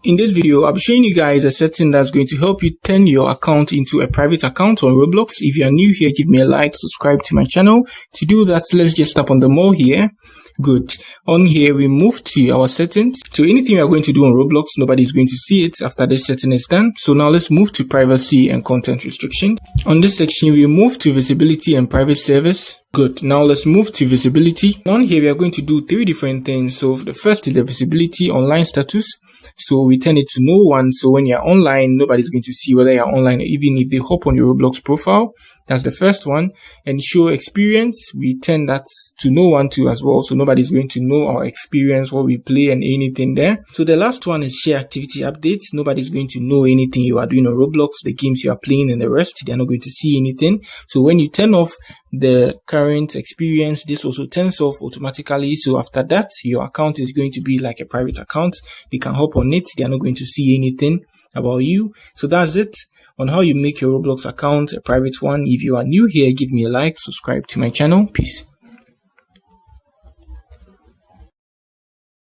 In this video, I'll be showing you guys a setting that's going to help you turn your account into a private account on Roblox. If you are new here, give me a like, subscribe to my channel. To do that, let's just tap on the more here. Good. On here, we move to our settings. So anything we are going to do on Roblox, nobody is going to see it after this setting is done. So now let's move to privacy and content restriction. On this section, we move to visibility and private service. Good. Now let's move to visibility. On here, we are going to do three different things. So the first is the visibility online status. So we turn it to no one. So when you're online, nobody's going to see whether you're online, even if they hop on your Roblox profile. That's the first one. And show experience, we turn that to no one too as well. So nobody's going to know our experience, what we play and anything there. So the last one is share activity updates. Nobody's going to know anything you are doing on Roblox, the games you are playing and the rest. They're not going to see anything. So when you turn off the current experience, this also turns off automatically. So after that, your account is going to be like a private account. They can hop on it. They are not going to see anything about you. So that's it on how you make your Roblox account a private one. If you are new here, give me a like, subscribe to my channel. Peace.